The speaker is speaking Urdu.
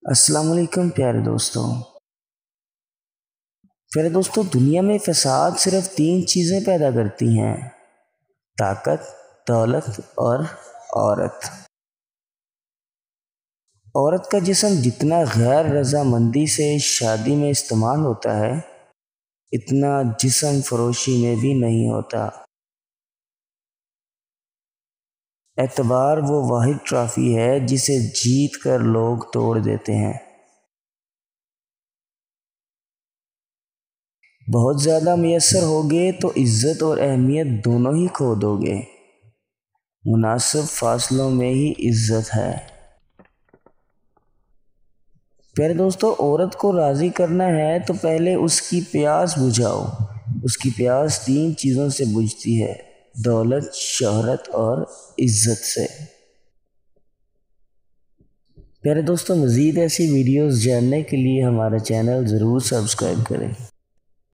السلام علیکم پیارے دوستوں دنیا میں فساد صرف 3 چیزیں پیدا کرتی ہیں: طاقت، دولت اور عورت۔ عورت کا جسم جتنا غیر رضامندی سے شادی میں استعمال ہوتا ہے اتنا جسم فروشی میں بھی نہیں ہوتا۔ اعتبار وہ واحد ٹرافی ہے جسے جیت کر لوگ توڑ دیتے ہیں۔ بہت زیادہ میسر ہوگے تو عزت اور اہمیت دونوں ہی کھو دو گے۔ مناسب فاصلوں میں ہی عزت ہے۔ پیارے دوستو، عورت کو راضی کرنا ہے تو پہلے اس کی پیاس بجھاؤ۔ اس کی پیاس 3 چیزوں سے بجھتی ہے: دولت، شہرت اور عزت سے۔ پیارے دوستو، مزید ایسی ویڈیوز جاننے کے لیے ہمارا چینل ضرور سبسکرائب کریں۔